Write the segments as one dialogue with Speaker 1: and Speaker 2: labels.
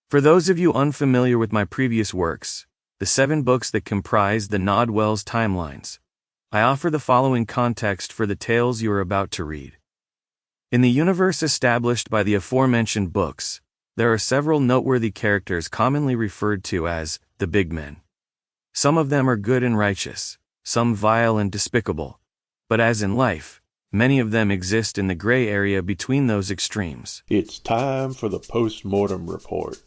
Speaker 1: For those of you unfamiliar with my previous works, the 7 books that comprise the Nodwell's timelines, I offer the following context for the tales you are about to read. In the universe established by the aforementioned books, there are several noteworthy characters commonly referred to as the big men. Some of them are good and righteous, some vile and despicable, but as in life, many of them exist in the gray area between those extremes.
Speaker 2: It's time for the Post-Mortem Report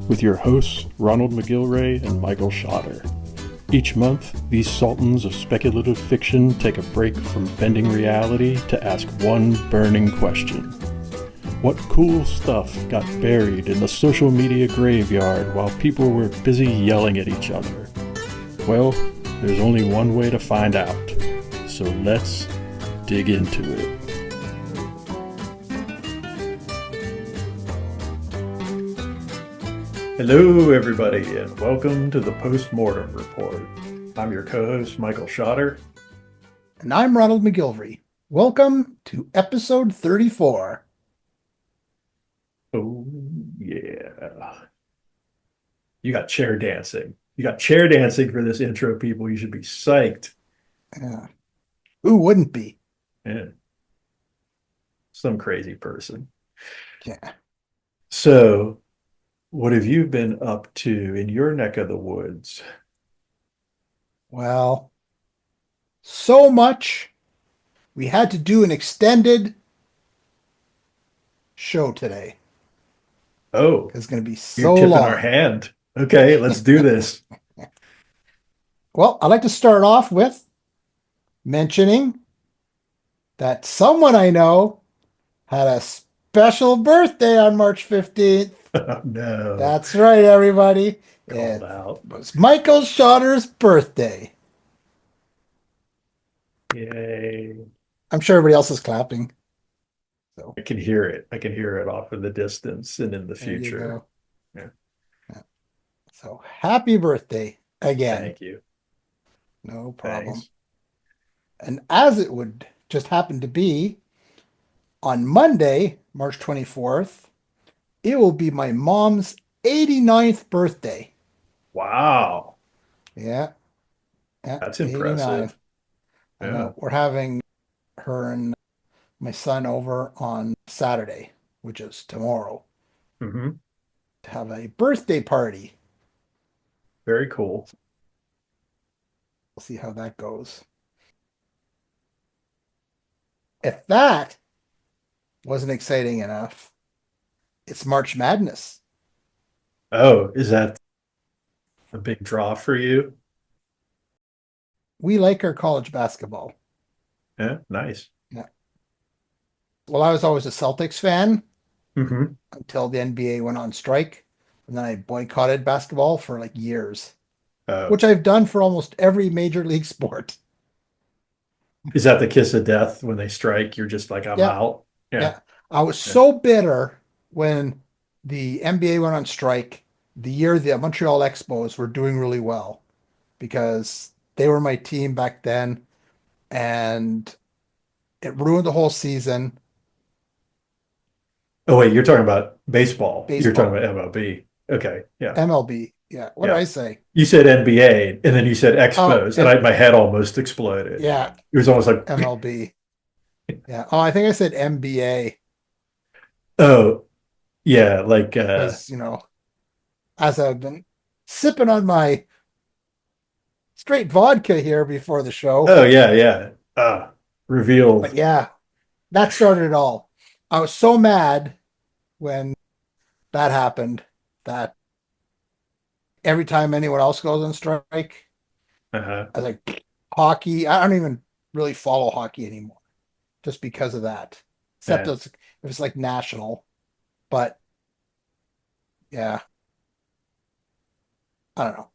Speaker 2: with your hosts Ronald McGilvray and Michael Schotter. Each month, these sultans of speculative fiction take a break from bending reality to ask one burning question. What cool stuff got buried in the social media graveyard while people were busy yelling at each other? Well, there's only one way to find out, so let's dig into it. Hello, everybody, and welcome to the Post-Mortem Report. I'm your co-host, Michael Schotter.
Speaker 3: And I'm Ronald McGilvray. Welcome to episode 34.
Speaker 2: Oh, yeah. You got chair dancing. You got chair dancing for this intro, people. You should be psyched.
Speaker 3: Yeah. Who wouldn't be?
Speaker 2: Yeah. Some crazy person.
Speaker 3: Yeah.
Speaker 2: So, what have you been up to in your neck of the woods?
Speaker 3: Well, so much. We had to do an extended show today.
Speaker 2: Oh,
Speaker 3: It's going to be so
Speaker 2: you're tipping
Speaker 3: long.
Speaker 2: our hand. Okay, let's do this.
Speaker 3: Well, I'd like to start off with mentioning that someone I know had a special birthday on March 15th.
Speaker 2: Oh, no.
Speaker 3: That's right, everybody.
Speaker 2: Called
Speaker 3: It
Speaker 2: out.
Speaker 3: was Michael Schotter's birthday.
Speaker 2: Yay.
Speaker 3: I'm sure everybody else is clapping. So
Speaker 2: I can hear it. I can hear it off in the distance and in the
Speaker 3: there you
Speaker 2: future.
Speaker 3: go.
Speaker 2: Yeah.
Speaker 3: So happy birthday again.
Speaker 2: Thank you.
Speaker 3: No problem.
Speaker 2: Thanks.
Speaker 3: And as it would just happen to be, on Monday, March 24th, it will be my mom's 89th birthday.
Speaker 2: Wow.
Speaker 3: Yeah.
Speaker 2: That's
Speaker 3: 89.
Speaker 2: impressive.
Speaker 3: I
Speaker 2: Yeah.
Speaker 3: know. We're having her and my son over on Saturday, which is tomorrow,
Speaker 2: Mm-hmm.
Speaker 3: to have a birthday party.
Speaker 2: Very cool.
Speaker 3: We'll see how that goes. If that wasn't exciting enough, it's March Madness.
Speaker 2: Oh, is that a big draw for you?
Speaker 3: We like our college basketball.
Speaker 2: Yeah, nice.
Speaker 3: Yeah. Well, I was always a Celtics fan
Speaker 2: Mm-hmm.
Speaker 3: until the NBA went on strike. And then I boycotted basketball for like years,
Speaker 2: Oh.
Speaker 3: which I've done for almost every major league sport.
Speaker 2: Is that the kiss of death when they strike? You're just like, I'm
Speaker 3: Yeah.
Speaker 2: out.
Speaker 3: Yeah. I was so bitter when the NBA went on strike the year the Montreal Expos were doing really well because they were my team back then and it ruined the whole season.
Speaker 2: Oh, wait, you're talking about baseball. You're
Speaker 3: Baseball.
Speaker 2: talking about MLB. Okay, yeah.
Speaker 3: MLB. Yeah. What did I say?
Speaker 2: You said NBA, and then you said Expos,
Speaker 3: Oh,
Speaker 2: and my head almost exploded.
Speaker 3: yeah.
Speaker 2: It was almost like,
Speaker 3: MLB. Yeah. Oh, I think I said NBA
Speaker 2: oh, yeah, like,
Speaker 3: because, as I've been sipping on my straight vodka here before the show.
Speaker 2: oh, yeah. Revealed.
Speaker 3: But yeah, that started it all. I was so mad when that happened that every time anyone else goes on strike,
Speaker 2: Uh-huh.
Speaker 3: I was like, hockey. I don't even really follow hockey anymore just because of that. Except
Speaker 2: Yeah.
Speaker 3: if it's like national. But yeah, I don't know.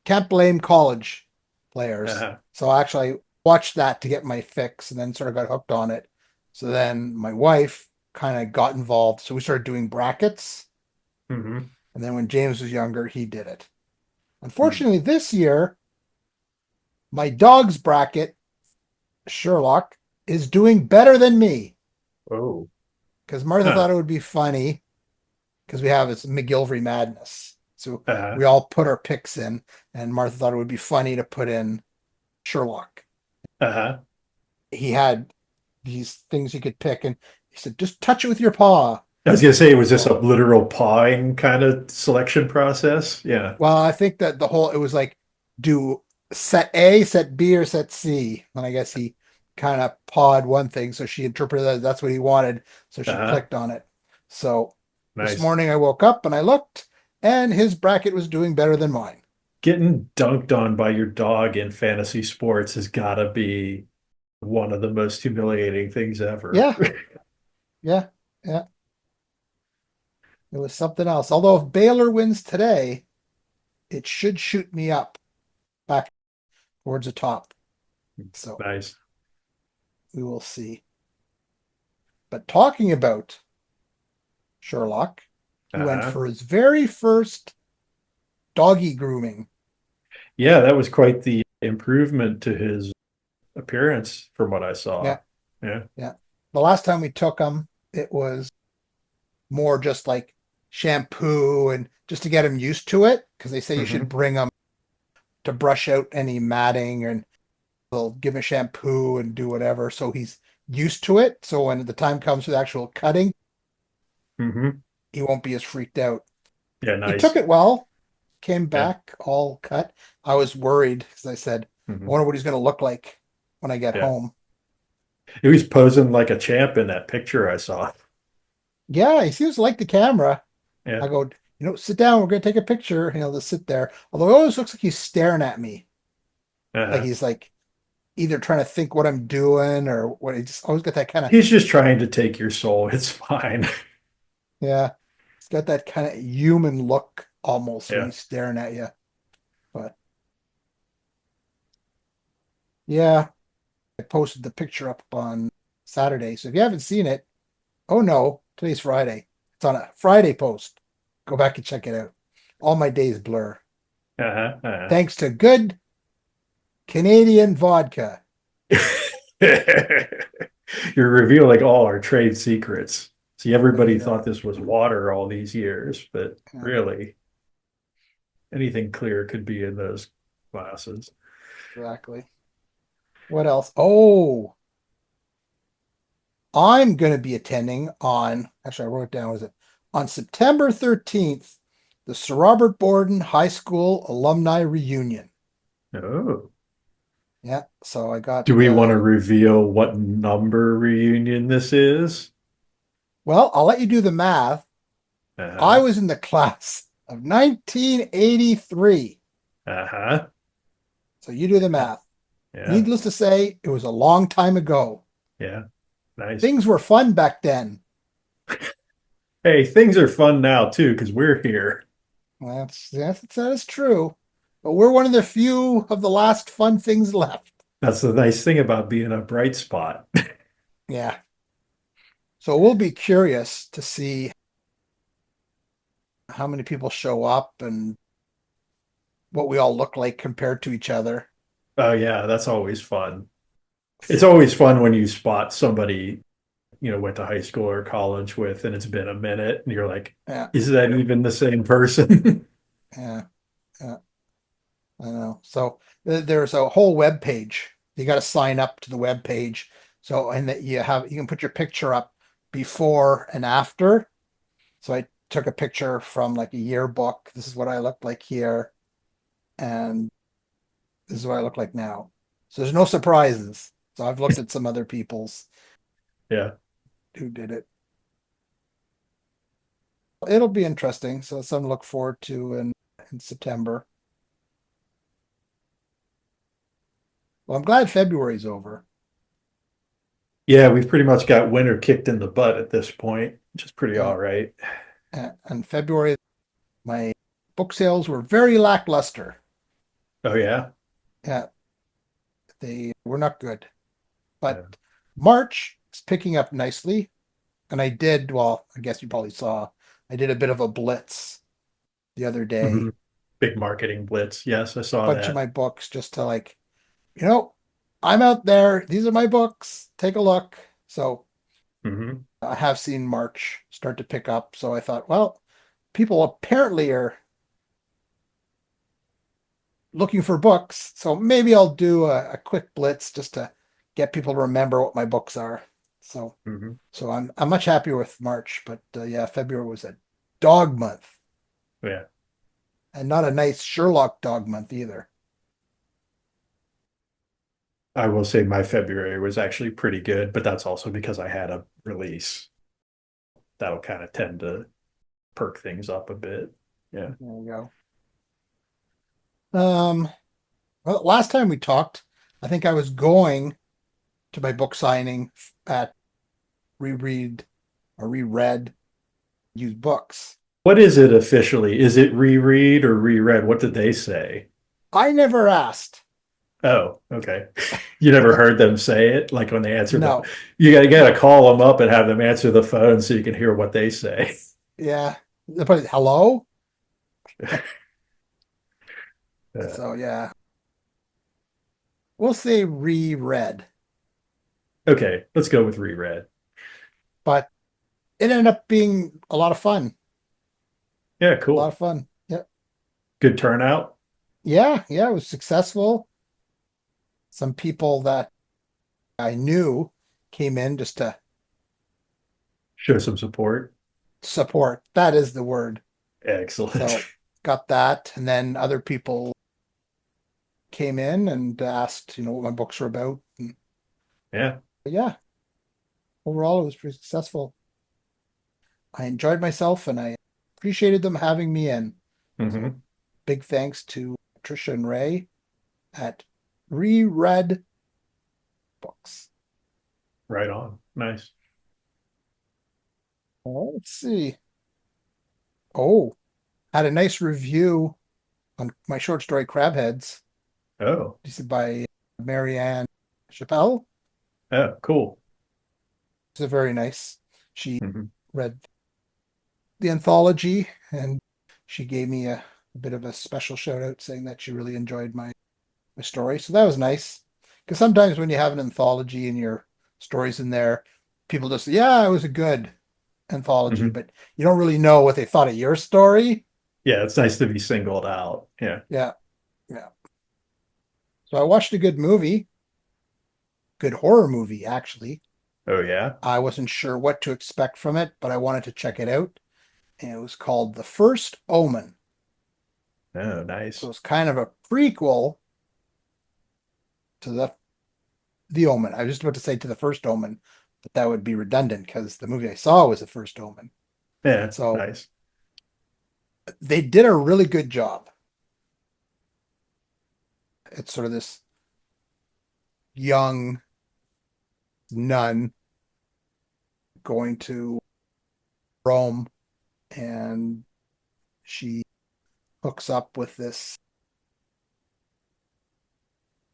Speaker 3: Can't blame college players.
Speaker 2: Uh-huh.
Speaker 3: So actually, I watched that to get my fix and then sort of got hooked on it. So then my wife kind of got involved. So we started doing brackets.
Speaker 2: Mm-hmm.
Speaker 3: And then when James was younger, he did it. Unfortunately, this year, my dog's bracket, Sherlock, is doing better than me.
Speaker 2: Oh.
Speaker 3: Because Martha
Speaker 2: Huh.
Speaker 3: thought it would be funny because we have this McGillivray Madness. So
Speaker 2: Uh-huh.
Speaker 3: we all put our picks in, and Martha thought it would be funny to put in Sherlock.
Speaker 2: Uh-huh.
Speaker 3: He had these things he could pick, and he said, just touch it with your paw.
Speaker 2: I was gonna say, was this a
Speaker 3: So,
Speaker 2: literal pawing kind of selection process? Yeah.
Speaker 3: well, I think that it was like, do set A, set B, or set C. And I guess he kind of pawed one thing, so she interpreted that that's what he wanted. So she
Speaker 2: Uh-huh.
Speaker 3: clicked on it. So this
Speaker 2: Nice.
Speaker 3: morning I woke up and I looked, and his bracket was doing better than mine.
Speaker 2: Getting dunked on by your dog in fantasy sports has got to be one of the most humiliating things ever.
Speaker 3: Yeah, yeah, yeah. It was something else. Although if Baylor wins today, it should shoot me up back towards the top. So
Speaker 2: Nice.
Speaker 3: we will see. But talking about Sherlock, he went
Speaker 2: Uh-huh.
Speaker 3: for his very first doggy grooming.
Speaker 2: Yeah, that was quite the improvement to his appearance from what I saw.
Speaker 3: Yeah,
Speaker 2: Yeah.
Speaker 3: yeah. The last time we took him, it was more just like shampoo and just to get him used to it, because they say you should
Speaker 2: Hmm.
Speaker 3: bring him to brush out any matting, and they'll give him shampoo and do whatever so he's used to it. So when the time comes for the actual cutting,
Speaker 2: Hmm.
Speaker 3: he won't be as freaked out.
Speaker 2: Yeah,
Speaker 3: He took
Speaker 2: nice.
Speaker 3: it well, came
Speaker 2: Yeah.
Speaker 3: back all cut. I was worried because I said, I
Speaker 2: Hmm.
Speaker 3: wonder what he's going to look like when I get
Speaker 2: Yeah.
Speaker 3: home.
Speaker 2: He was posing like a champ in that picture I saw.
Speaker 3: Yeah, he seems to like the camera.
Speaker 2: Yeah.
Speaker 3: I go, sit down. We're going to take a picture. And he'll just sit there. Although it always looks like he's staring at me. Like
Speaker 2: Uh-huh.
Speaker 3: he's like either trying to think what I'm doing or what. He just always got that kind of,
Speaker 2: He's just trying to take your soul. It's fine.
Speaker 3: yeah, he's got that kind of human look almost when
Speaker 2: Yeah.
Speaker 3: he's staring at you. But yeah, I posted the picture up on Saturday. So if you haven't seen it, oh no, today's Friday. It's on a Friday post. Go back and check it out. All my days blur.
Speaker 2: Uh-huh. Uh-huh.
Speaker 3: Thanks to good Canadian vodka.
Speaker 2: You're revealing all our trade secrets. See,
Speaker 3: There
Speaker 2: everybody
Speaker 3: you go.
Speaker 2: thought this was water all these years, but
Speaker 3: Yeah,
Speaker 2: really, anything clear could be in those glasses.
Speaker 3: exactly. What else? Oh, I'm going to be attending actually, I wrote it down, was it on September 13th, the Sir Robert Borden High School Alumni Reunion.
Speaker 2: Oh.
Speaker 3: Yeah, so I
Speaker 2: Do
Speaker 3: got,
Speaker 2: we want to reveal what number reunion this is?
Speaker 3: well, I'll let you do the math. I
Speaker 2: Uh-huh.
Speaker 3: was in the class of 1983.
Speaker 2: Uh-huh.
Speaker 3: So you do the math.
Speaker 2: Yeah.
Speaker 3: Needless to say, it was a long time ago.
Speaker 2: Yeah. Nice.
Speaker 3: Things were fun back then.
Speaker 2: Hey, things are fun now too, because we're here.
Speaker 3: That is true. But we're one of the few of the last fun things left.
Speaker 2: That's the nice thing about being a bright spot.
Speaker 3: Yeah. So we'll be curious to see how many people show up and what we all look like compared to each other.
Speaker 2: Oh yeah, that's always fun. It's always fun when you spot somebody, went to high school or college with, and it's been a minute, and you're like,
Speaker 3: Yeah,
Speaker 2: is that even the same person?
Speaker 3: yeah, yeah. I know. So there's a whole web page. You got to sign up to the web page. So and that you can put your picture up before and after. So I took a picture from like a yearbook. This is what I looked like here, and this is what I look like now. So there's no surprises. So I've looked at some other people's
Speaker 2: Yeah.
Speaker 3: who did it. It'll be interesting. So something to look forward to in September. Well, I'm glad February's over.
Speaker 2: Yeah, we've pretty much got winter kicked in the butt at this point, which is pretty
Speaker 3: Yeah.
Speaker 2: all right.
Speaker 3: And February, my book sales were very lackluster.
Speaker 2: Oh yeah.
Speaker 3: Yeah, they were not good.
Speaker 2: Yeah.
Speaker 3: But March is picking up nicely. And well, I guess you probably saw, I did a bit of a blitz the other day.
Speaker 2: Mhm. Big marketing blitz. Yes, I saw
Speaker 3: Bunch of
Speaker 2: that.
Speaker 3: my books just to like, you know, I'm out there. These are my books. Take a look. So
Speaker 2: Hmm.
Speaker 3: I have seen March start to pick up. So I thought, well, people apparently are looking for books, so maybe I'll do a quick blitz just to get people to remember what my books are. So,
Speaker 2: Hmm.
Speaker 3: so I'm much happier with March, but yeah, February was a dog month,
Speaker 2: Yeah.
Speaker 3: and not a nice Sherlock dog month either.
Speaker 2: I will say my February was actually pretty good, but that's also because I had a release. That'll kind of tend to perk things up a bit. Yeah.
Speaker 3: There we go. Well, last time we talked, I think I was going to my book signing at reread or reread used books.
Speaker 2: What is it officially? Is it reread or reread? What did they say?
Speaker 3: I never asked.
Speaker 2: Oh, okay. You never heard them say it? Like when they answer
Speaker 3: No,
Speaker 2: you gotta
Speaker 3: no.
Speaker 2: call them up and have them answer the phone so you can hear what they say.
Speaker 3: Yeah. But hello?
Speaker 2: Uh,
Speaker 3: So yeah. We'll say reread.
Speaker 2: okay, let's go with reread.
Speaker 3: But it ended up being a lot of fun.
Speaker 2: Yeah,
Speaker 3: A lot
Speaker 2: cool.
Speaker 3: of fun. Yeah.
Speaker 2: Good turnout.
Speaker 3: Yeah, yeah, it was successful. Some people that I knew came in just to
Speaker 2: Show some support.
Speaker 3: support. That is the word.
Speaker 2: Excellent.
Speaker 3: So got that. And then other people came in and asked, what my books were about. And,
Speaker 2: Yeah.
Speaker 3: but yeah, overall, it was pretty successful. I enjoyed myself and I appreciated them having me in. So
Speaker 2: Hmm.
Speaker 3: big thanks to Tricia and Ray at Reread Books.
Speaker 2: Right on. Nice.
Speaker 3: Let's see. Oh, had a nice review on my short story Crabheads.
Speaker 2: Oh.
Speaker 3: This is by Marianne Chappelle.
Speaker 2: Oh, cool.
Speaker 3: It's a very nice. She
Speaker 2: Hmm.
Speaker 3: read the anthology and she gave me a bit of a special shout out saying that she really enjoyed my story. So that was nice. Because sometimes when you have an anthology and your stories in there, people just say, yeah, it was a good anthology,
Speaker 2: Hmm.
Speaker 3: but you don't really know what they thought of your story.
Speaker 2: Yeah, it's nice to be singled out. Yeah.
Speaker 3: Yeah. Yeah. So I watched a good movie, good horror movie, actually.
Speaker 2: Oh, yeah.
Speaker 3: I wasn't sure what to expect from it, but I wanted to check it out. And it was called The First Omen.
Speaker 2: Oh,
Speaker 3: So
Speaker 2: nice.
Speaker 3: it's kind of a prequel to the Omen. I was just about to say to the First Omen, but that would be redundant because the movie I saw was The First Omen.
Speaker 2: Yeah,
Speaker 3: So
Speaker 2: nice.
Speaker 3: they did a really good job. It's sort of this young nun going to Rome and she hooks up with this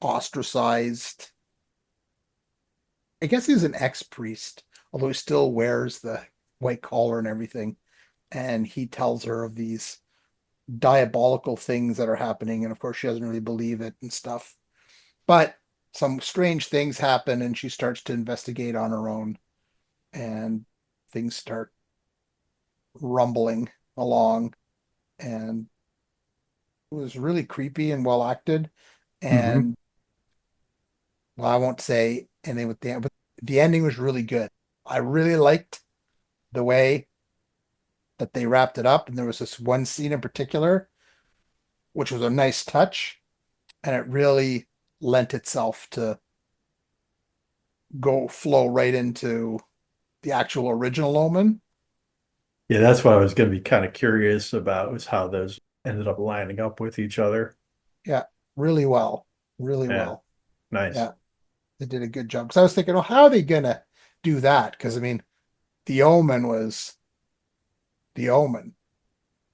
Speaker 3: ostracized, I guess he's an ex-priest, although he still wears the white collar and everything. And he tells her of these diabolical things that are happening. And of course, she doesn't really believe it and stuff. But some strange things happen and she starts to investigate on her own. And things start rumbling along. And it was really creepy and well acted.
Speaker 2: Hmm.
Speaker 3: And well, I won't say anything with the end, but the ending was really good. I really liked the way that they wrapped it up. And there was this one scene in particular, which was a nice touch, and it really lent itself to go flow right into the actual original Omen.
Speaker 2: Yeah, that's what I was going to be kind of curious about was how those ended up lining up with each other.
Speaker 3: Yeah, really well. Really
Speaker 2: Yeah,
Speaker 3: well.
Speaker 2: nice.
Speaker 3: Yeah, they did a good job. Because I was thinking, well, how are they gonna do that? Because I mean, the Omen was the Omen. And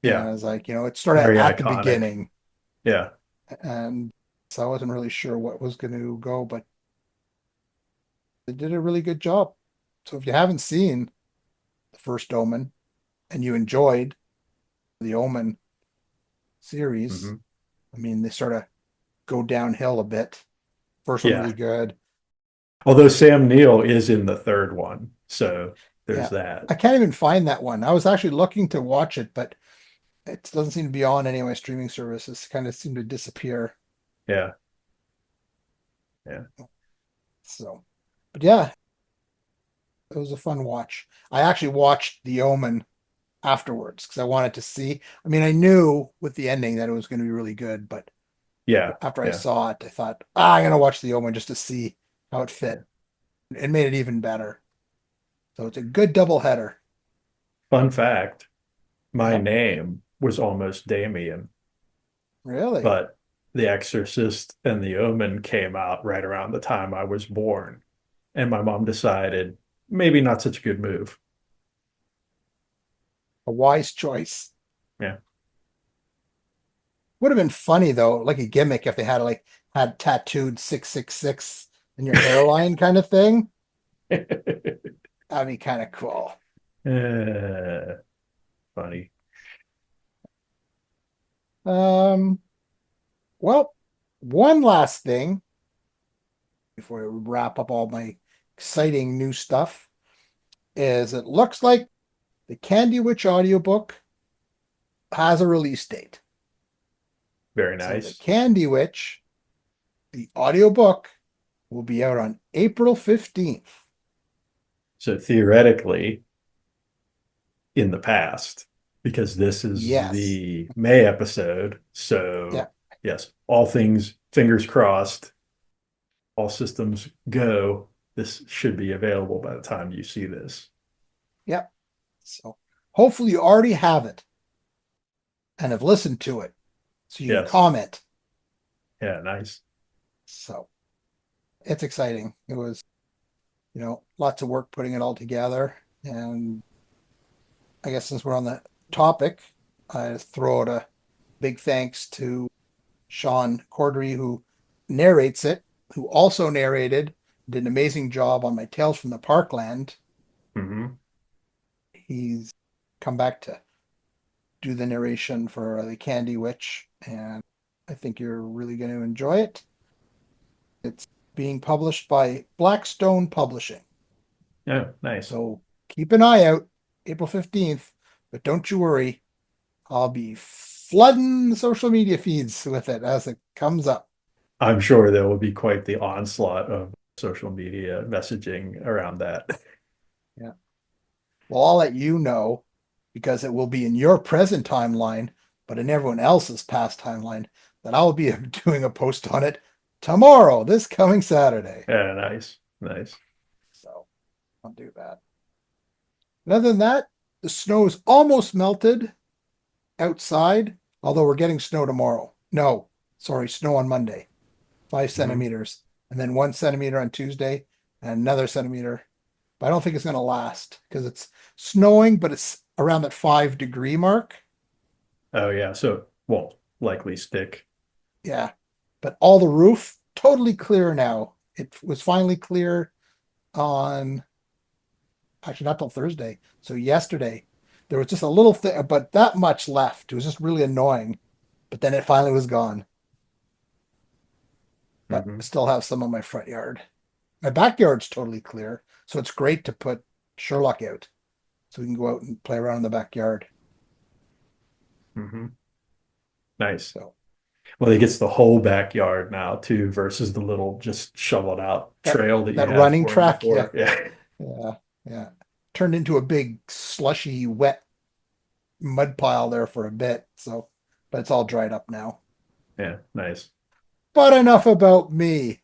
Speaker 2: Yeah,
Speaker 3: I was like, it started
Speaker 2: very
Speaker 3: at the
Speaker 2: iconic.
Speaker 3: beginning.
Speaker 2: Yeah.
Speaker 3: And so I wasn't really sure what was going to go, but they did a really good job. So if you haven't seen the first Omen and you enjoyed the Omen series,
Speaker 2: Hmm.
Speaker 3: I mean, they sort of go downhill a bit. First one
Speaker 2: Yeah.
Speaker 3: really good.
Speaker 2: Although Sam Neill is in the third one. So there's
Speaker 3: Yeah.
Speaker 2: that.
Speaker 3: I can't even find that one. I was actually looking to watch it, but it doesn't seem to be on any of my streaming services. Kind of seem to disappear.
Speaker 2: Yeah, yeah,
Speaker 3: So, but yeah, it was a fun watch. I actually watched The Omen afterwards because I wanted to see. I mean, I knew with the ending that it was going to be really good, but
Speaker 2: yeah,
Speaker 3: after I
Speaker 2: yeah,
Speaker 3: saw it, I thought, I'm going to watch The Omen just to see how it
Speaker 2: yeah.
Speaker 3: fit. It made it even better. So it's a good double header.
Speaker 2: Fun fact, my
Speaker 3: Yep.
Speaker 2: name was almost Damien,
Speaker 3: Really?
Speaker 2: but The Exorcist and The Omen came out right around the time I was born. And my mom decided maybe not such a good move.
Speaker 3: A wise choice.
Speaker 2: Yeah.
Speaker 3: Would have been funny though, like a gimmick if they had like had tattooed 666 in your hairline kind of thing. That'd be kind of cool.
Speaker 2: Uh, funny.
Speaker 3: Um, well, one last thing before we wrap up all my exciting new stuff is it looks like the Candy Witch audiobook has a release date.
Speaker 2: Very
Speaker 3: So the
Speaker 2: nice.
Speaker 3: Candy Witch, the audiobook, will be out on April 15th.
Speaker 2: So theoretically, in the past, because this is
Speaker 3: Yes.
Speaker 2: the May episode. So,
Speaker 3: Yeah.
Speaker 2: yes, all things fingers crossed, all systems go. This should be available by the time you see this.
Speaker 3: Yeah. So hopefully you already have it and have listened to it so you can
Speaker 2: Yes.
Speaker 3: comment.
Speaker 2: Yeah, nice.
Speaker 3: So it's exciting. It was, lots of work putting it all together. And I guess since we're on the topic, I throw out a big thanks to Sean Cordery, who narrates it, who also narrated, did an amazing job on my Tales from the Parkland.
Speaker 2: Hmm.
Speaker 3: He's come back to do the narration for The Candy Witch, and I think you're really going to enjoy it. It's being published by Blackstone Publishing.
Speaker 2: Yeah, nice.
Speaker 3: So keep an eye out, April 15th, but don't you worry, I'll be flooding the social media feeds with it as it comes up.
Speaker 2: I'm sure there will be quite the onslaught of social media messaging around that.
Speaker 3: Yeah. Well, I'll let you know because it will be in your present timeline, but in everyone else's past timeline, that I'll be doing a post on it tomorrow, this coming Saturday.
Speaker 2: Yeah, nice, nice.
Speaker 3: So I'll do that. And other than that, the snow is almost melted outside, although we're getting snow tomorrow. No, sorry, snow on Monday, 5
Speaker 2: Hmm.
Speaker 3: centimeters, and then 1 centimeter on Tuesday, and another centimeter. But I don't think it's going to last because it's snowing, but it's around that 5-degree mark.
Speaker 2: Oh yeah, so it won't likely stick.
Speaker 3: Yeah. But all the roof totally clear now. It was finally clear on actually not till Thursday. So yesterday there was just a little thing, but that much left. It was just really annoying. But then it finally was gone. But I
Speaker 2: Hmm.
Speaker 3: still have some on my front yard. My backyard's totally clear. So it's great to put Sherlock out so we can go out and play around in the backyard.
Speaker 2: Hmm. Nice.
Speaker 3: So
Speaker 2: Well, he gets the whole backyard now too, versus the little just shoveled out
Speaker 3: that
Speaker 2: trail that you
Speaker 3: that
Speaker 2: had
Speaker 3: running
Speaker 2: for him
Speaker 3: track, yeah,
Speaker 2: before. Yeah.
Speaker 3: yeah, yeah. Turned into a big slushy, wet mud pile there for a bit. So, but it's all dried up now.
Speaker 2: Yeah, nice.
Speaker 3: But enough about me.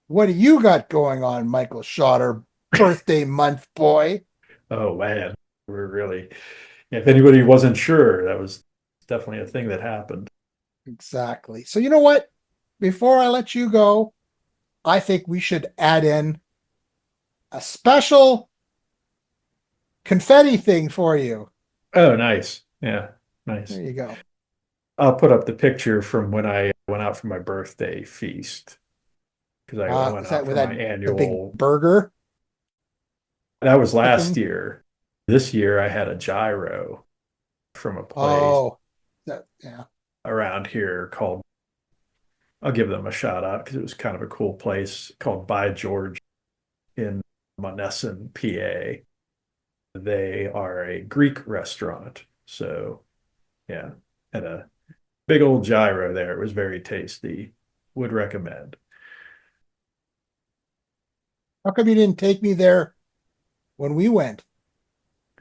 Speaker 3: What do you got going on, Michael Schotter, birthday month boy?
Speaker 2: Oh man, we're really, if anybody wasn't sure, that was definitely a thing that happened.
Speaker 3: Exactly. So you know what? Before I let you go, I think we should add in a special confetti thing for you.
Speaker 2: Oh, nice. Yeah,
Speaker 3: There
Speaker 2: nice.
Speaker 3: you go.
Speaker 2: I'll put up the picture from when I went out for my birthday feast because I went
Speaker 3: Is that
Speaker 2: out
Speaker 3: with
Speaker 2: for my
Speaker 3: the big
Speaker 2: annual.
Speaker 3: burger
Speaker 2: That was last
Speaker 3: chicken?
Speaker 2: year. This year I had a gyro from a place
Speaker 3: Oh, that yeah.
Speaker 2: around here called, I'll give them a shout out because it was kind of a cool place called By George in Monessen, PA. They are a Greek restaurant. So, yeah, had a big old gyro there. It was very tasty. Would recommend.
Speaker 3: How come you didn't take me there when we went?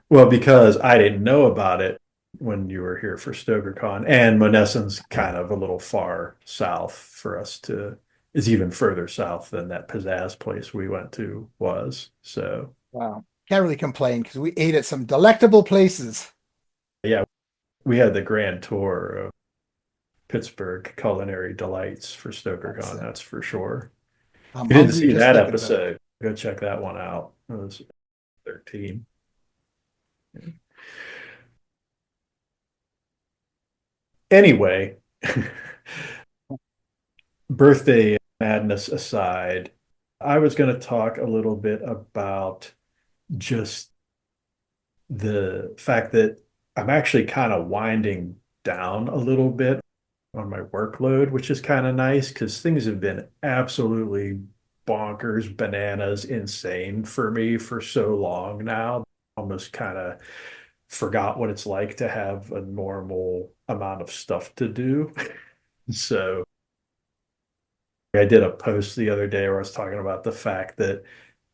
Speaker 2: Well, because I didn't know about it when you were here for StokerCon, and Monesen's kind of a little far south for us to, is even further south than that pizzazz place we went to was. So,
Speaker 3: Wow. Can't really complain because we ate at some delectable places.
Speaker 2: yeah, we had the grand tour of Pittsburgh culinary delights for
Speaker 3: That's
Speaker 2: StokerCon, that's for sure.
Speaker 3: I'm
Speaker 2: If you didn't
Speaker 3: hungry
Speaker 2: see
Speaker 3: just
Speaker 2: that
Speaker 3: thinking about it.
Speaker 2: episode, go check that one out. It was 13. Anyway, birthday madness aside, I was going to talk a little bit about just the fact that I'm actually kind of winding down a little bit on my workload, which is kind of nice because things have been absolutely bonkers, bananas, insane for me for so long now. Almost kind of forgot what it's like to have a normal amount of stuff to do. So I did a post the other day where I was talking about the fact that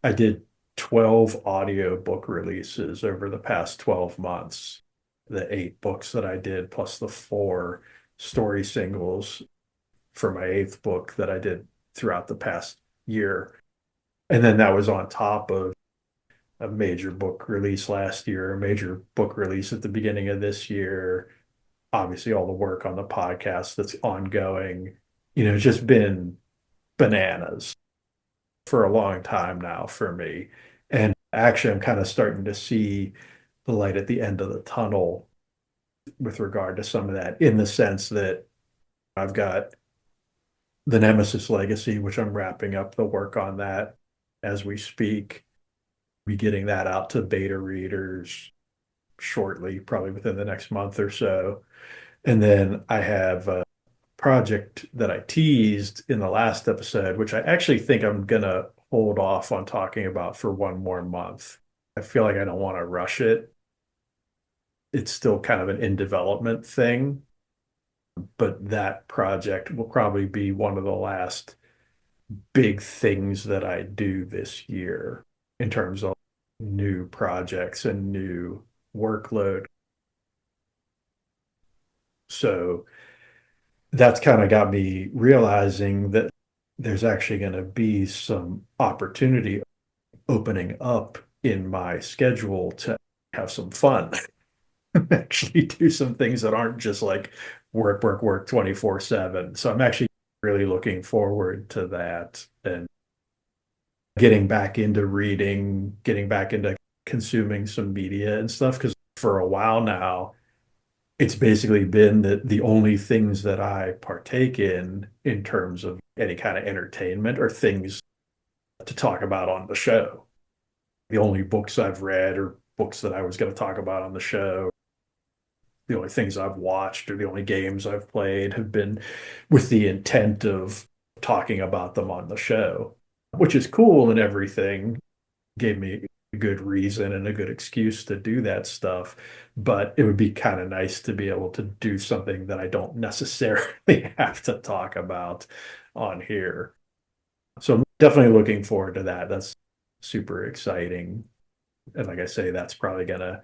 Speaker 2: I did 12 audiobook releases over the past 12 months. The 8 books that I did, plus the 4 story singles for my 8th book that I did throughout the past year. And then that was on top of a major book release last year, a major book release at the beginning of this year. Obviously, all the work on the podcast that's ongoing. It's just been bananas for a long time now for me. And actually, I'm kind of starting to see the light at the end of the tunnel with regard to some of that, in the sense that I've got the Nemesis Legacy, which I'm wrapping up the work on that as we speak. Be getting that out to beta readers shortly, probably within the next month or so. And then I have a project that I teased in the last episode, which I actually think I'm gonna hold off on talking about for one more month. I feel like I don't want to rush it. It's still kind of an in development thing, but that project will probably be one of the last big things that I do this year in terms of new projects and new workload. So that's kind of got me realizing that there's actually going to be some opportunity opening up in my schedule to have some fun, actually do some things that aren't just like work, work, work 24/7. So I'm actually really looking forward to that and getting back into reading, getting back into consuming some media and stuff. Because for a while now, it's basically been that the only things that I partake in terms of any kind of entertainment are things to talk about on the show. The only books I've read or books that I was going to talk about on the show, the only things I've watched or the only games I've played have been with the intent of talking about them on the show, which is cool and everything. Gave me a good reason and a good excuse to do that stuff. But it would be kind of nice to be able to do something that I don't necessarily have to talk about on here. So I'm definitely looking forward to that. That's super exciting. And like I say, that's probably going to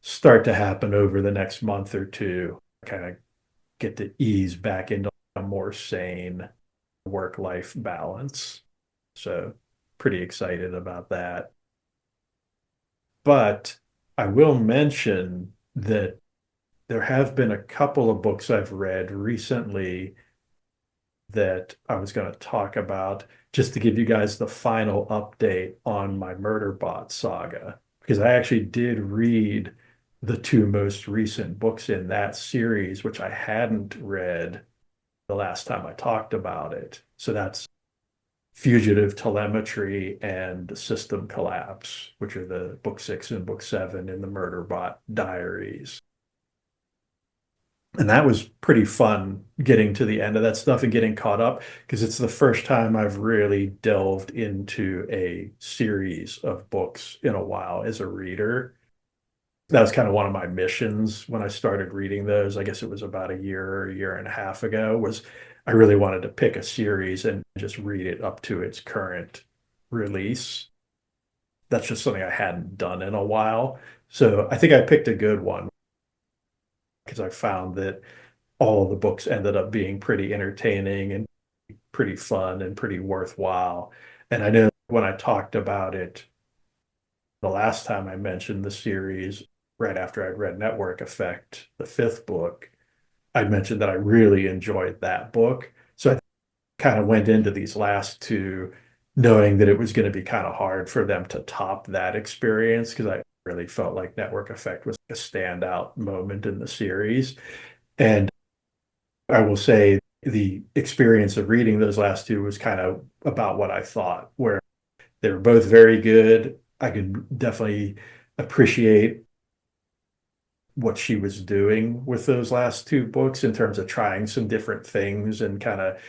Speaker 2: start to happen over the next month or two. Kind of get to ease back into a more sane work-life balance. So pretty excited about that. But I will mention that there have been a couple of books I've read recently that I was going to talk about just to give you guys the final update on my Murderbot saga. Because I actually did read the 2 most recent books in that series, which I hadn't read the last time I talked about it. So that's Fugitive Telemetry and System Collapse, which are the book 6 and book 7 in the Murderbot Diaries. And that was pretty fun getting to the end of that stuff and getting caught up because it's the first time I've really delved into a series of books in a while as a reader. that was kind of one of my missions when I started reading those. I guess it was about a year and a half ago, was I really wanted to pick a series and just read it up to its current release. That's just something I hadn't done in a while. So I think I picked a good one because I found that all of the books ended up being pretty entertaining and pretty fun and pretty worthwhile. And I know when I talked about it the last time I mentioned the series, right after I'd read Network Effect, the fifth book, I mentioned that I really enjoyed that book. So I kind of went into these last two knowing that it was going to be kind of hard for them to top that experience because I really felt like Network Effect was a standout moment in the series. And I will say the experience of reading those last two was kind of about what I thought, where they were both very good. I could definitely appreciate what she was doing with those last two books in terms of trying some different things and kind of,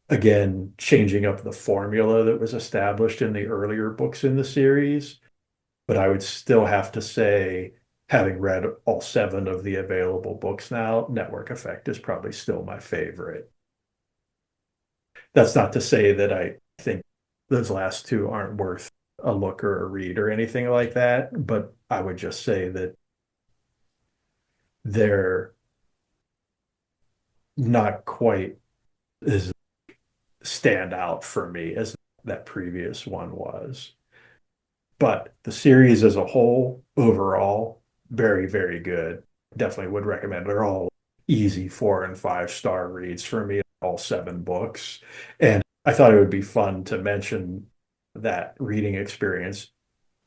Speaker 2: again, changing up the formula that was established in the earlier books in the series. But I would still have to say, having read all seven of the available books now, Network Effect is probably still my favorite. That's not to say that I think those last two aren't worth a look or a read or anything like that, but I would just say that they're not quite as stand out for me as that previous one was. But the series as a whole, overall, very, very good. Definitely would recommend. They're all easy 4 and 5 star reads for me, all seven books. And I thought it would be fun to mention that reading experience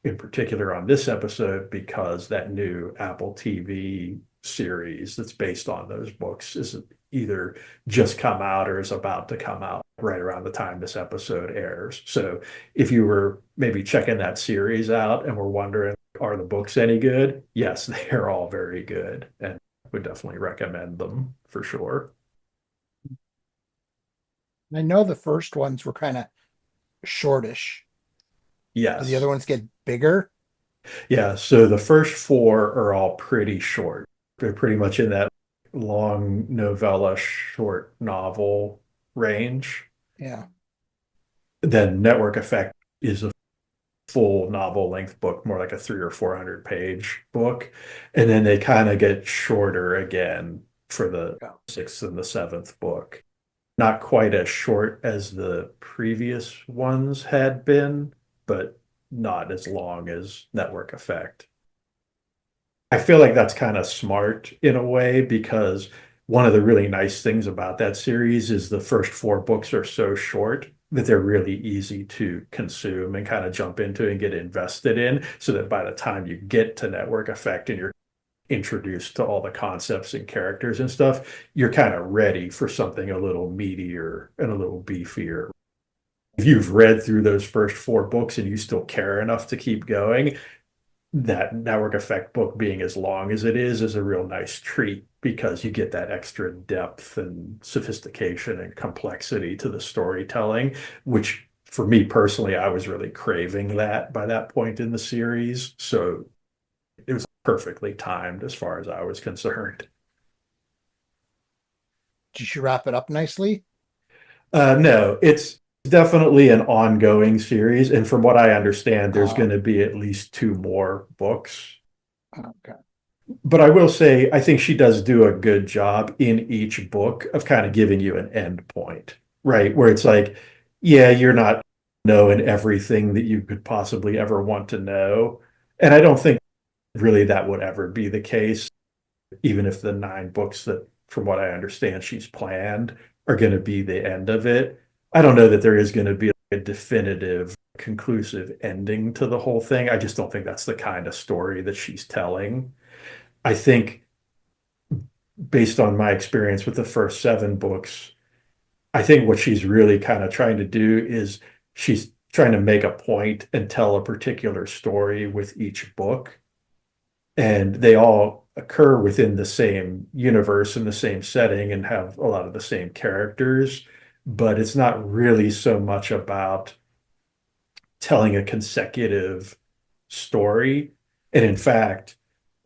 Speaker 2: in particular on this episode because that new Apple TV series that's based on those books is either just come out or is about to come out right around the time this episode airs. So if you were maybe checking that series out and were wondering, are the books any good? Yes, they are all very good and would definitely recommend them for sure.
Speaker 3: I know the first ones were kind of shortish. Do the other
Speaker 2: Yes.
Speaker 3: ones get bigger?
Speaker 2: Yeah, so the first four are all pretty short. They're pretty much in that long novella, short novel range.
Speaker 3: Yeah.
Speaker 2: Then Network Effect is a full novel length book, more like a 300 or 400 page book. And then they kind of get shorter again for the
Speaker 3: Yeah.
Speaker 2: sixth and the seventh book. Not quite as short as the previous ones had been, but not as long as Network Effect. I feel like that's kind of smart in a way because one of the really nice things about that series is the first four books are so short that they're really easy to consume and kind of jump into and get invested in so that by the time you get to Network Effect and you're introduced to all the concepts and characters and stuff, you're kind of ready for something a little meatier and a little beefier. If you've read through those first four books and you still care enough to keep going, that Network Effect book being as long as it is a real nice treat because you get that extra depth and sophistication and complexity to the storytelling, which for me personally, I was really craving that by that point in the series. So it was perfectly timed as far as I was concerned.
Speaker 3: Did you wrap it up nicely?
Speaker 2: No, it's definitely an ongoing series. And from what I understand, there's
Speaker 3: Uh,
Speaker 2: going to be at least two more books.
Speaker 3: okay.
Speaker 2: But I will say, I think she does do a good job in each book of kind of giving you an end point, right? Where it's like, yeah, you're not knowing everything that you could possibly ever want to know. And I don't think really that would ever be the case, even if the 9 books that, from what I understand, she's planned are going to be the end of it. I don't know that there is going to be a definitive, conclusive ending to the whole thing. I just don't think that's the kind of story that she's telling. I think based on my experience with the first 7 books, I think what she's really kind of trying to do is she's trying to make a point and tell a particular story with each book. And they all occur within the same universe and the same setting and have a lot of the same characters. But it's not really so much about telling a consecutive story. And in fact,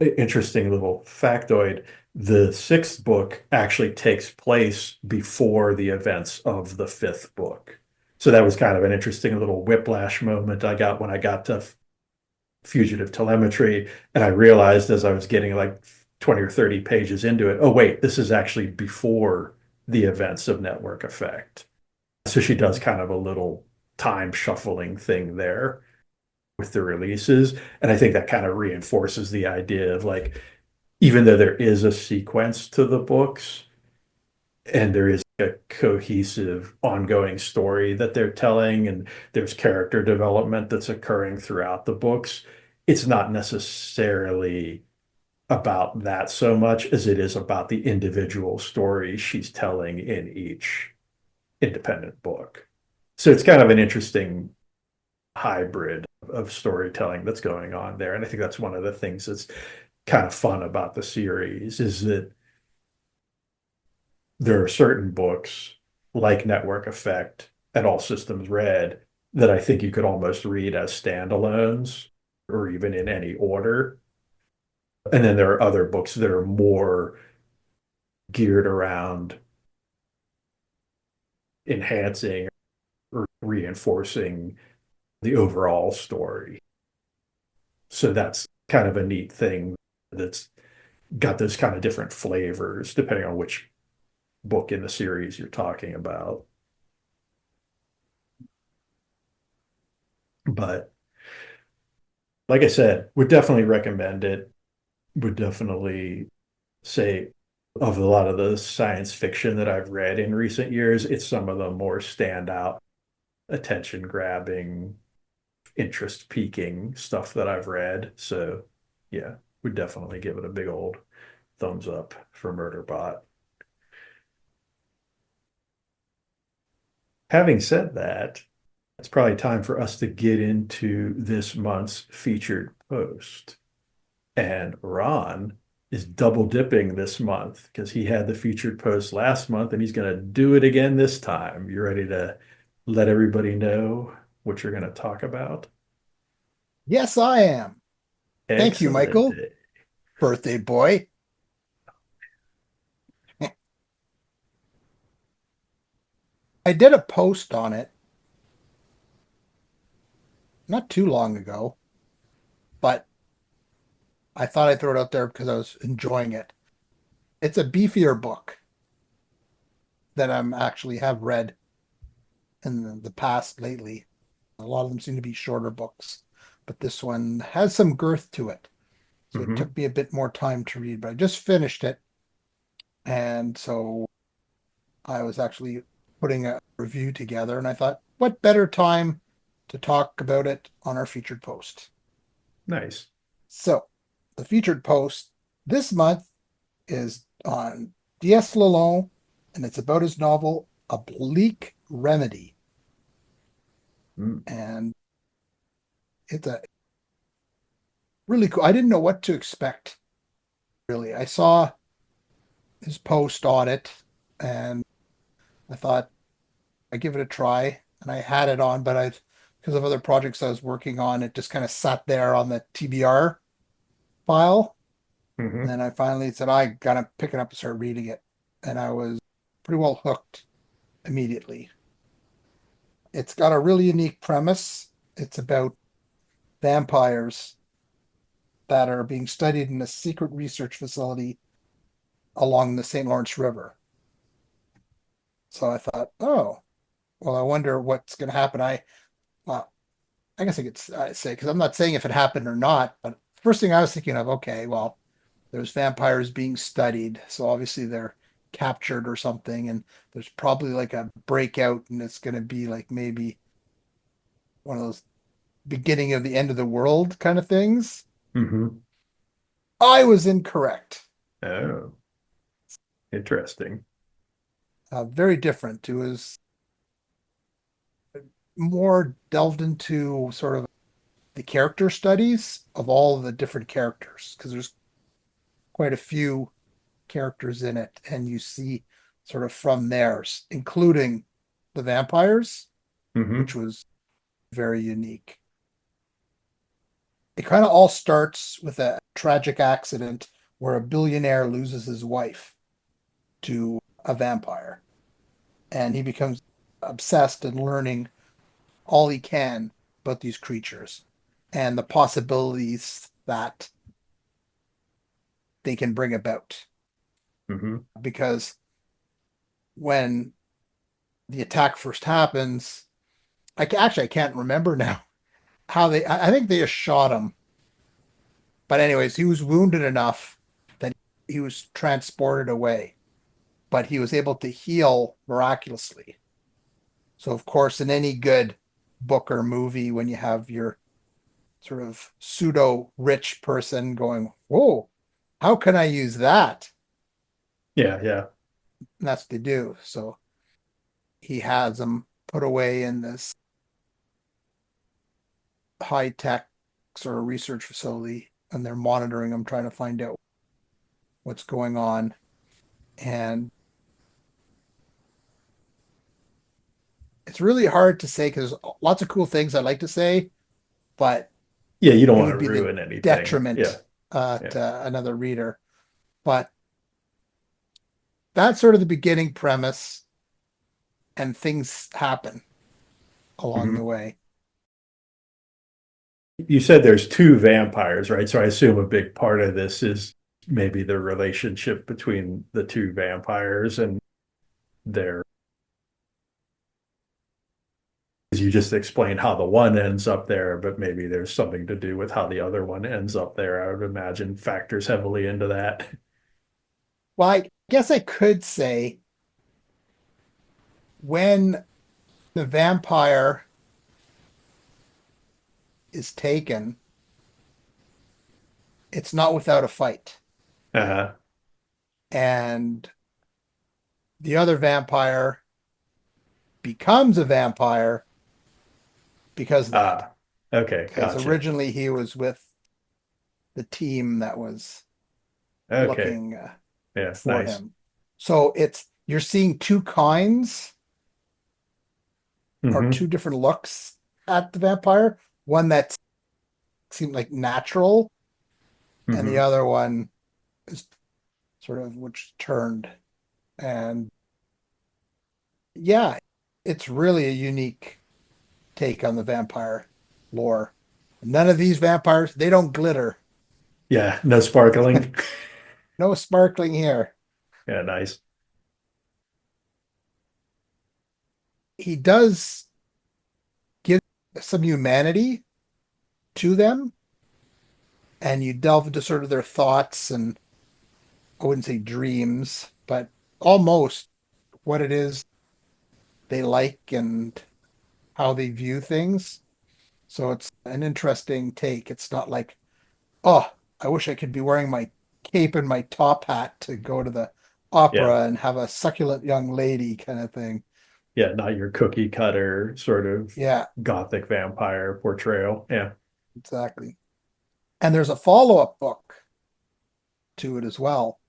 Speaker 2: Interesting little factoid. The sixth book actually takes place before the events of the fifth book. So that was kind of an interesting little whiplash moment I got when I got to Fugitive Telemetry. And I realized as I was getting like 20 or 30 pages into it, oh, wait, this is actually before the events of Network Effect. So she does kind of a little time shuffling thing there with the releases. And I think that kind of reinforces the idea of like, even though there is a sequence to the books and there is a cohesive ongoing story that they're telling and there's character development that's occurring throughout the books, it's not necessarily about that so much as it is about the individual stories she's telling in each independent book. So it's kind of an interesting hybrid of storytelling that's going on there. And I think that's one of the things that's kind of fun about the series is that there are certain books like Network Effect and All Systems Red that I think you could almost read as standalones or even in any order. And then there are other books that are more geared around enhancing or reinforcing the overall story. So that's kind of a neat thing that's got those kind of different flavors depending on which book in the series you're talking about. But like I said, would definitely recommend it. Would definitely say of a lot of the science fiction that I've read in recent years, it's some of the more standout, attention grabbing, interest piquing stuff that I've read. So yeah, would definitely give it a big old thumbs up for Murderbot. Having said that, it's probably time for us to get into this month's featured post. And Ron is double dipping this month because he had the featured post last month and he's going to do it again this time. You ready to let everybody know what you're going to talk about?
Speaker 3: Yes, I am. Thank you,
Speaker 2: Excellent.
Speaker 3: Michael. Birthday boy. I did a post on it not too long ago, but I thought I'd throw it out there because I was enjoying it. It's a beefier book that I'm actually have read in the past lately. A lot of them seem to be shorter books, but this one has some girth to it. So it
Speaker 2: Hmm.
Speaker 3: took me a bit more time to read, but I just finished it. And so I was actually putting a review together, and I thought, what better time to talk about it on our featured post?
Speaker 2: Nice.
Speaker 3: So the featured post this month is on D.S. LaLonde, and it's about his novel, A Bleak Remedy.
Speaker 2: Mm.
Speaker 3: And it's a really cool. I didn't know what to expect, really. I saw his post on it, and I thought I'd give it a try. And I had it on, but because of other projects I was working on, it just kind of sat there on the TBR file. And
Speaker 2: Hmm.
Speaker 3: then I finally said, I gotta pick it up and start reading it. And I was pretty well hooked immediately. It's got a really unique premise. It's about vampires that are being studied in a secret research facility along the St. Lawrence River. So I thought, oh, well, I wonder what's going to happen. Well, I guess I could say, because I'm not saying if it happened or not, but first thing I was thinking of, okay, well, there's vampires being studied. So obviously they're captured or something. And there's probably like a breakout, and it's going to be like maybe one of those beginning of the end of the world kind of things.
Speaker 2: Hmm.
Speaker 3: I was incorrect.
Speaker 2: Oh, interesting.
Speaker 3: Very different. It was more delved into sort of the character studies of all of the different characters because there's quite a few characters in it, and you see sort of from theirs, including the vampires, which
Speaker 2: Hmm.
Speaker 3: was very unique. it kind of all starts with a tragic accident where a billionaire loses his wife to a vampire, and he becomes obsessed in learning all he can about these creatures and the possibilities that they can bring about.
Speaker 2: Hmm.
Speaker 3: Because when the attack first happens, I can't remember now how I think they just shot him. But anyways, he was wounded enough that he was transported away, but he was able to heal miraculously. So of course, in any good book or movie, when you have your sort of pseudo rich person going, "Whoa, how can I use that?"
Speaker 2: Yeah, yeah.
Speaker 3: And that's what they do. So he has them put away in this high tech sort of research facility, and they're monitoring them, trying to find out what's going on. And it's really hard to say because there's lots of cool things I'd like to say, but
Speaker 2: Yeah, you don't
Speaker 3: it
Speaker 2: want to
Speaker 3: would be the
Speaker 2: ruin anything. Yeah,
Speaker 3: detriment
Speaker 2: yeah.
Speaker 3: to another reader. But that's sort of the beginning premise, and things happen along
Speaker 2: Hmm.
Speaker 3: the way.
Speaker 2: You said there's two vampires, right? So I assume a big part of this is maybe the relationship between the two vampires and their, you just explained how the one ends up there, but maybe there's something to do with how the other one ends up there. I would imagine factors heavily into that.
Speaker 3: Well, I guess I could say when the vampire is taken, it's not without a fight.
Speaker 2: Uh-huh.
Speaker 3: And the other vampire becomes a vampire because of that.
Speaker 2: Ah, okay,
Speaker 3: Because
Speaker 2: gotcha.
Speaker 3: originally he was with the team that was
Speaker 2: Okay,
Speaker 3: looking
Speaker 2: yeah,
Speaker 3: for
Speaker 2: nice.
Speaker 3: him. So it's you're seeing two kinds or
Speaker 2: Hmm.
Speaker 3: two different looks at the vampire. One that seemed like natural, and the
Speaker 2: Hmm.
Speaker 3: other one is sort of which turned. And yeah, it's really a unique take on the vampire lore. None of these vampires, they don't glitter.
Speaker 2: Yeah, no sparkling.
Speaker 3: No sparkling here.
Speaker 2: Yeah, nice.
Speaker 3: He does give some humanity to them, and you delve into sort of their thoughts and I wouldn't say dreams, but almost what it is they like and how they view things. So it's an interesting take. It's not like, oh, I wish I could be wearing my cape and my top hat to go to the
Speaker 2: Yeah,
Speaker 3: opera and have a succulent young lady kind of thing.
Speaker 2: yeah, not your cookie cutter sort of
Speaker 3: Yeah,
Speaker 2: gothic vampire portrayal. Yeah,
Speaker 3: exactly. And there's a follow-up book to it as well,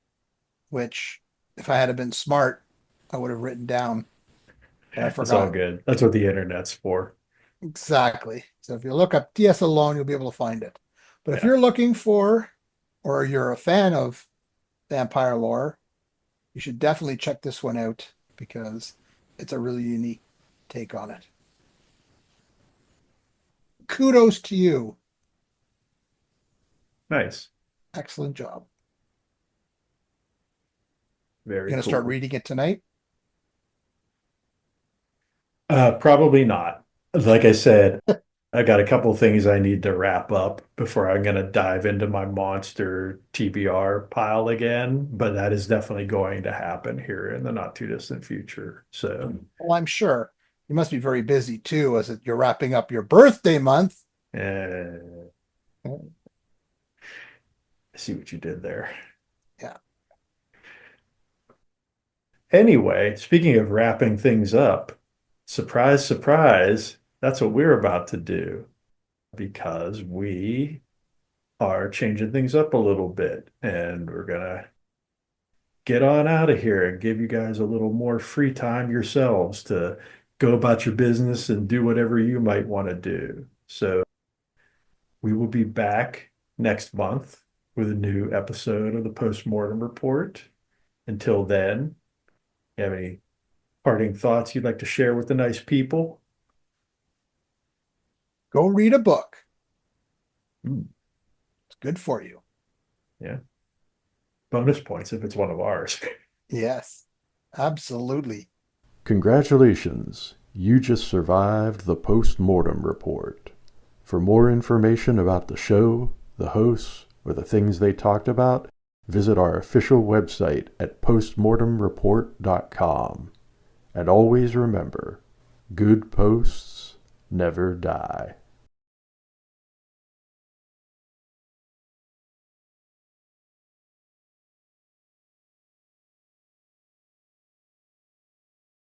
Speaker 3: which if I had been smart, I would have written down, but I
Speaker 2: it's all
Speaker 3: forgot.
Speaker 2: good. That's what the internet's for.
Speaker 3: Exactly. So if you look up DS alone, you'll be able to find it. But if
Speaker 2: Yeah,
Speaker 3: you're looking for, or you're a fan of vampire lore, you should definitely check this one out because it's a really unique take on it. Kudos to you.
Speaker 2: nice.
Speaker 3: Excellent job. You
Speaker 2: Very
Speaker 3: gonna start
Speaker 2: cool.
Speaker 3: reading it tonight?
Speaker 2: Probably not. Like I said, I got a couple things I need to wrap up before I'm gonna dive into my monster TBR pile again, but that is definitely going to happen here in the not too distant future. So,
Speaker 3: Well, I'm sure you must be very busy too, as you're wrapping up your birthday month.
Speaker 2: I see what you did there.
Speaker 3: Yeah.
Speaker 2: Anyway, speaking of wrapping things up, surprise, surprise, that's what we're about to do because we are changing things up a little bit and we're gonna get on out of here and give you guys a little more free time yourselves to go about your business and do whatever you might want to do. So We will be back next month with a new episode of the Postmortem Report. Until then, you have any parting thoughts you'd like to share with the nice people?
Speaker 3: Go read a book.
Speaker 2: Hmm,
Speaker 3: It's good for you.
Speaker 2: yeah. Bonus points if it's one of ours.
Speaker 3: Yes, absolutely.
Speaker 2: Congratulations, you just survived the Postmortem Report. For more information about the show, the hosts, or the things they talked about, visit our official website at postmortemreport.com. And always remember, good posts never die.